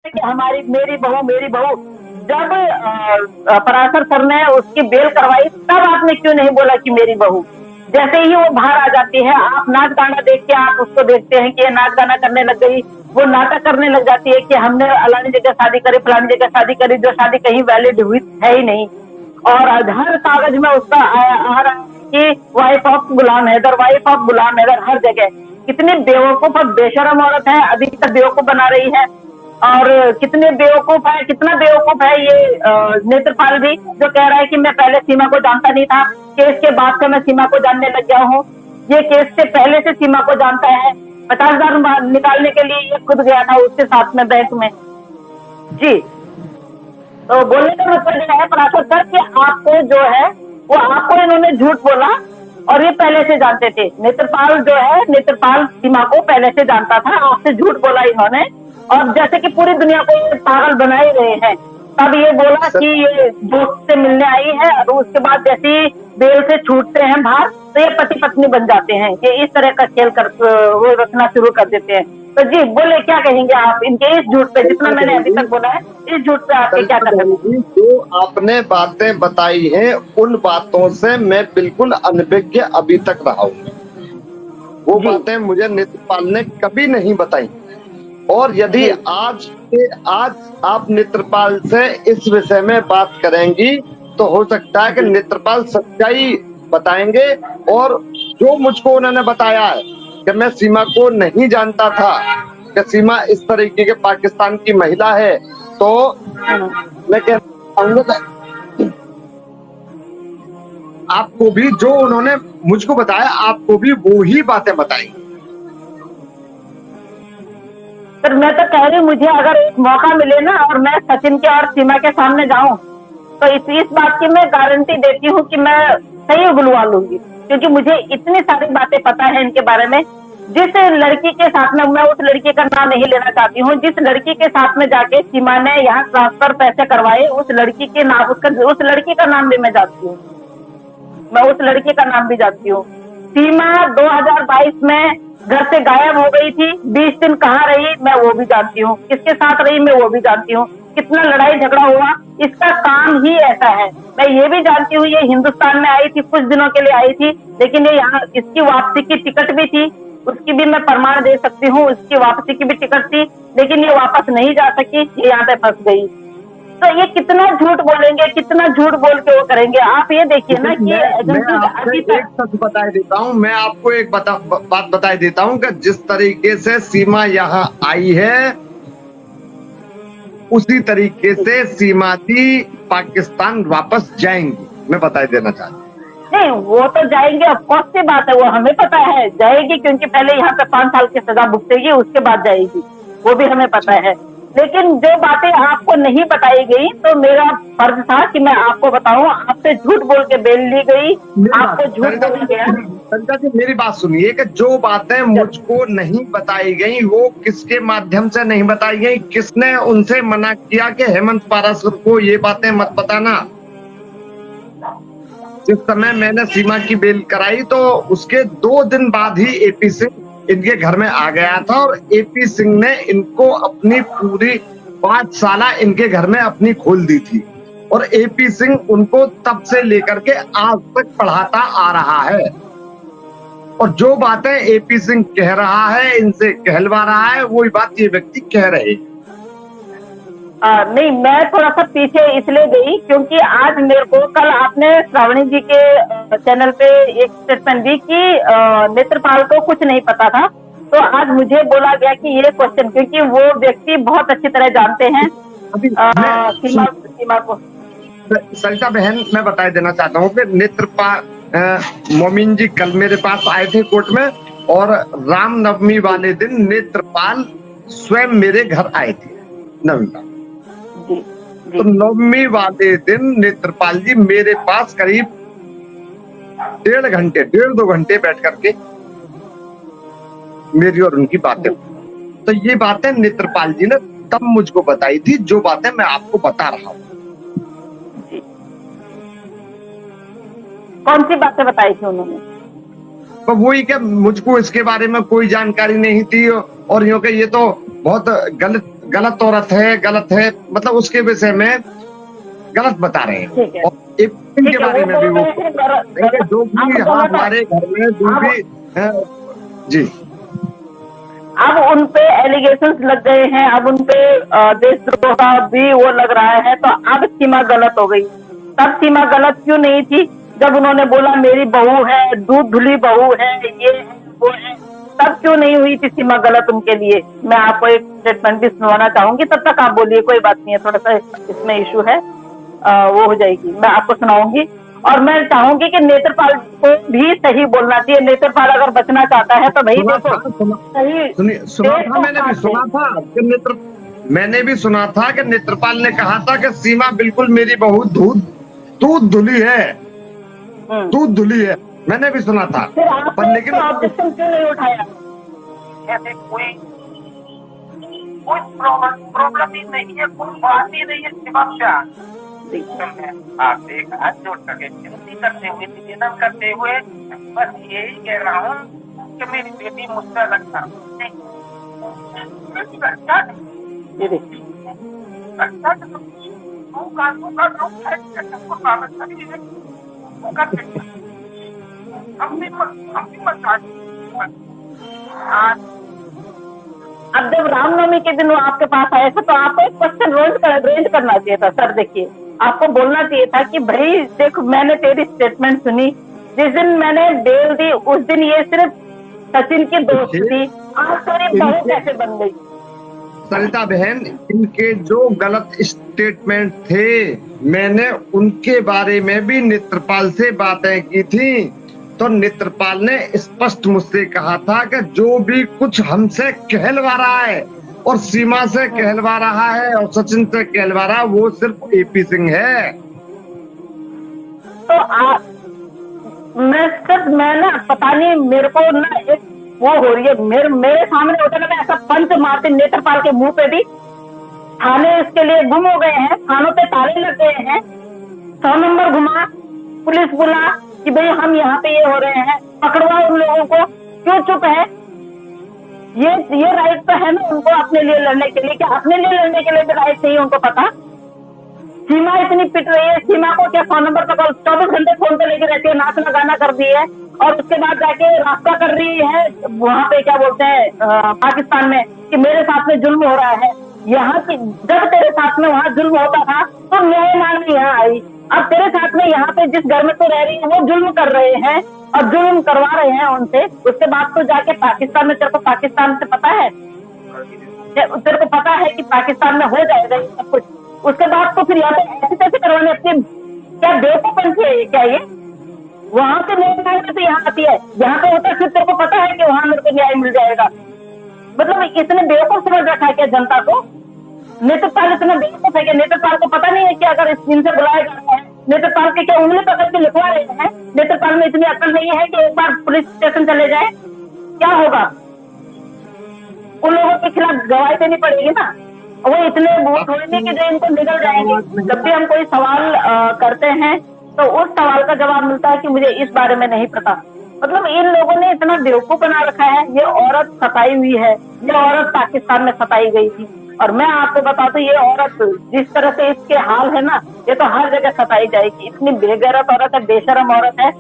कि हमारी मेरी बहू जब पराशर सर ने उसकी बेल करवाई तब आपने क्यों नहीं बोला कि मेरी बहू? जैसे ही वो बाहर आ जाती है, आप नाच गाना देख के आप उसको देखते हैं कि ये नाच गाना करने लग गई, वो नाटक करने लग जाती है कि हमने अलानी जगह शादी करी, फलानी जगह शादी करी, जो शादी कहीं वैलिड हुई है ही नहीं। और हर कागज में उसका आ रहा है कि wife of Ghulam Haidar, wife of Ghulam Haidar, हर जगह। कितनी बेवकूफ और बेशरम औरत है, अभी तक बेवकूफ बना रही है। और कितने बेवकूफ है, कितना बेवकूफ है ये नेत्रपाल भी, जो कह रहा है कि मैं पहले सीमा को जानता नहीं था, केस के बाद से मैं सीमा को जानने लग गया हूँ। ये केस से पहले से सीमा को जानता है। 50,000 निकालने के लिए ये खुद गया था उसके साथ में बैंक में। जी, तो बोलने का मतलब यह है पराशर सर कि आपको जो है वो आपको इन्होंने झूठ बोला और ये पहले से जानते थे। नेत्रपाल जो है, नेत्रपाल सीमा को पहले से जानता था, आपसे झूठ बोला इन्होंने। और जैसे कि पूरी दुनिया को ये पागल बना ही रहे हैं, तब ये बोला कि ये दोस्त से मिलने आई है और उसके बाद जैसे ही बेल से छूटते हैं बाहर तो ये पति पत्नी बन जाते हैं। ये इस तरह का खेल कर वो रखना शुरू कर देते हैं। तो जी बोले, क्या कहेंगे आप इनके इस झूठ पे, जितना मैंने अभी तक बोला है, इस झूठ पे आपके क्या कहेंगे? जो आपने बातें बताई हैं उन बातों से मैं बिल्कुल अनभिज्ञ अभी तक रहा हूँ। वो बातें मुझे नेत्रपाल ने कभी नहीं बताई। और यदि आज आप नेत्रपाल से इस विषय में बात करेंगी तो हो सकता है कि नेत्रपाल सच्चाई बताएंगे। और जो मुझको उन्होंने बताया है कि मैं सीमा को नहीं जानता था कि सीमा इस तरीके के पाकिस्तान की महिला है, तो मैं कहूँगा आपको भी जो उन्होंने मुझको बताया, आपको भी वो ही बातें बताई। सर मैं तो कह रही हूँ, मुझे अगर एक मौका मिले ना और मैं सचिन के और सीमा के सामने जाऊं तो इस बात की मैं गारंटी देती हूँ कि मैं सही उगलवा लूंगी, क्योंकि मुझे इतनी सारी बातें पता है इनके बारे में। जिस लड़की के साथ में, मैं उस लड़की का नाम नहीं लेना चाहती हूँ, जिस लड़की के साथ में जाके सीमा ने यहाँ ट्रांसफर पैसे करवाए, उस लड़की के नाम, उस लड़की का नाम भी मैं जानती हूँ। मैं उस लड़की का नाम भी जानती हूँ। सीमा 2022 में घर से गायब हो गई थी, 20 दिन कहाँ रही मैं वो भी जानती हूँ, किसके साथ रही मैं वो भी जानती हूँ, कितना लड़ाई झगड़ा हुआ, इसका काम ही ऐसा है। मैं ये भी जानती हूँ ये हिंदुस्तान में आई थी, कुछ दिनों के लिए आई थी, लेकिन ये यहाँ, इसकी वापसी की टिकट भी थी, उसकी भी मैं प्रमाण दे सकती हूँ, उसकी वापसी की भी टिकट थी, लेकिन ये वापस नहीं जा सकी, ये यहाँ पे फंस गई। तो ये कितना झूठ बोलेंगे, कितना झूठ बोल के वो करेंगे। आप ये देखिए ना कि एक सच बता देता हूँ, मैं आपको एक बात बता देता हूँ कि जिस तरीके से सीमा यहाँ आई है उसी तरीके से सीमा जी पाकिस्तान वापस जाएंगी, मैं बता देना चाहता हूँ। नहीं, वो तो जाएंगे, ऑफकोर्स की बात है, वो हमें पता है जाएगी, क्योंकि पहले यहाँ पे 5 साल की सजा भुगतेगी, उसके बाद जाएगी, वो भी हमें पता है। लेकिन जो बातें आपको नहीं बताई गई तो मेरा फर्ज था कि मैं आपको बताऊं। आपसे झूठ बोल के बेल ली गई, आपको झूठ बोला गया। संता जी मेरी बात सुनिए कि जो बातें मुझको नहीं बताई गई वो किसके माध्यम से नहीं बताई गई, किसने उनसे मना किया कि हेमंत पाराशर को ये बातें मत बताना? जिस समय मैंने सीमा की बेल कराई तो उसके 2 दिन बाद ही एपी सिंह इनके घर में आ गया था और एपी सिंह ने इनको अपनी पूरी 5 साला इनके घर में अपनी खोल दी थी। और एपी सिंह उनको तब से लेकर के आज तक पढ़ाता आ रहा है। और जो बातें एपी सिंह कह रहा है, इनसे कहलवा रहा है, वही बात ये व्यक्ति कह रहे हैं। नहीं, मैं थोड़ा सा पीछे इसलिए गई क्योंकि आज मेरे को, कल आपने श्रावणी जी के चैनल पे एक स्टेटमेंट दी कि नेत्रपाल को कुछ नहीं पता था, तो आज मुझे बोला गया कि ये क्वेश्चन, क्योंकि वो व्यक्ति बहुत अच्छी तरह जानते हैं सीमा को। सरिता बहन, मैं बता देना चाहता हूँ कि नेत्रपाल मोमिन जी कल मेरे पास आए थे कोर्ट में और रामनवमी वाले दिन नेत्रपाल स्वयं मेरे घर आए थे नवमी। तो नवमी वाले दिन नेत्रपाल जी मेरे पास करीब 1.5 घंटे बैठ करके मेरी और उनकी बातें, तो ये बातें नेत्रपाल जी ने तब मुझको बताई थी जो बातें मैं आपको बता रहा हूँ। कौन सी बातें बताई थी उन्होंने? तो वही कि मुझको इसके बारे में कोई जानकारी नहीं थी और यूं कि ये तो बहुत गलत औरत है, गलत है, मतलब उसके विषय में गलत बता रहे हैं। ठीक है, और एक के बारे में भी वो जो भी हमारे घर में जो भी जी, अब उन पे एलिगेशंस लग गए हैं, अब उन पे देशद्रोह का भी वो लग रहा है, तो अब सीमा गलत हो गई। तब सीमा गलत क्यों नहीं थी जब उन्होंने बोला मेरी बहू है, दूध धुली बहू है, ये है वो है, तब क्यों नहीं हुई थी सीमा गलत उनके लिए? मैं आपको एक स्टेटमेंट भी सुनवाना चाहूंगी, तब तक आप बोलिए, कोई बात नहीं है, थोड़ा सा इसमें इशू है, वो हो जाएगी, मैं आपको सुनाऊंगी। और मैं चाहूंगी कि नेत्रपाल को भी सही बोलना चाहिए। नेत्रपाल अगर बचना चाहता है तो भाई देखो सही सुना था, मैंने भी सुना था कि मैंने भी सुना था कि नेत्रपाल ने कहा था कि सीमा बिल्कुल मेरी बहू दूध धुली है, दूध धुली है, मैंने भी सुना था। पर लेकिन ऑब्जेक्शन क्यों नहीं उठाया? ऐसे कोई प्रॉब्लम ही नहीं है, कोई बात ही नहीं है समस्या। आप एक हाथ जोड़ करके विनती करते हुए, निवेदन करते हुए बस यही कह रहा हूँ कि मेरी बेटी मुझसे रक्षा अब जब रामनवमी के दिन वो आपके पास आए थे तो आपको एक क्वेश्चन रेज करना चाहिए था। सर देखिए, आपको बोलना चाहिए था कि भाई देखो मैंने तेरी स्टेटमेंट सुनी, जिस दिन मैंने बेल दी उस दिन ये सिर्फ सचिन की दोस्त थी, आज तेरी बहू कैसे बन गई? सरिता बहन, इनके जो गलत स्टेटमेंट थे मैंने उनके बारे में भी नेत्रपाल से बातें की थी, तो नेत्रपाल ने स्पष्ट मुझसे कहा था कि जो भी कुछ हमसे कहलवा रहा है और सीमा से कहलवा रहा है और सचिन से कहलवा रहा है वो सिर्फ एपी सिंह है। तो मैं ना पता नहीं, मेरे को ना एक वो हो रही है, मेरे सामने होता ना, मैं ऐसा पंच मारती नेत्रपाल के मुंह पे भी। थाने इसके लिए गुम हो गए हैं, थानों पे ताले लग गए हैं, 100 नंबर घुमा, पुलिस बुला कि भाई हम यहाँ पे ये हो रहे हैं, पकड़वा उन लोगों को, क्यों चुप है? ये राइट तो है ना उनको अपने लिए लड़ने के लिए, क्या अपने लिए लड़ने के लिए भी राइट नहीं उनको पता? सीमा इतनी पिट रही है, सीमा को क्या 100 नंबर का 24 घंटे फोन पे लेके रहती है, नाचना गाना कर दी है, और उसके बाद जाके रास्ता कर रही है वहां पे क्या बोलते हैं पाकिस्तान में कि मेरे साथ में जुल्म हो रहा है। यहाँ की जब तेरे साथ में वहाँ जुल्म होता था तो न्याय मांगने यहाँ आई, अब तेरे साथ में यहाँ पे जिस घर में तो रह रही है वो जुल्म कर रहे हैं और जुल्म करवा रहे हैं उनसे। उसके बाद तो जाके पाकिस्तान में, तेरे को पाकिस्तान से पता है, तेरे को पता है कि पाकिस्तान में हो जाएगा ये सब कुछ, उसके बाद तो फिर यहाँ पे ऐसे कैसे करवाने? अपनी क्या बेवकूफन है क्या ये? वहां से न्याय मांगने से यहाँ आती है, यहाँ पे होता है फिर तेरे को पता है कि वहां मेरे को न्याय मिल जाएगा। मतलब इसने बेवकूफ समझ रखा है क्या जनता को? नेत्रपाल इतना बेवकूफ है कि नेत्रपाल को पता नहीं है कि अगर इनसे बुलाया जाता है, नेत्रपाल के क्या उंगली पकड़ के लिखवा रहे हैं? नेत्रपाल में इतनी अकल नहीं है कि एक बार पुलिस स्टेशन चले जाए, क्या होगा? उन लोगों के खिलाफ गवाही देनी पड़ेगी ना, वो इतने वोट होने के जो इनको निकल जाएंगे। जब भी हम कोई सवाल करते हैं तो उस सवाल का जवाब मिलता है कि मुझे इस बारे में नहीं पता। मतलब इन लोगों ने इतना बेवकूफ बना रखा है। ये औरत सताई हुई है, ये औरत पाकिस्तान में सताई गई थी, और मैं आपको बताता हूँ ये औरत जिस तरह से इसके हाल है ना, ये तो हर जगह सताई जाएगी। इतनी बेगैरत औरत है, बेशरम औरत है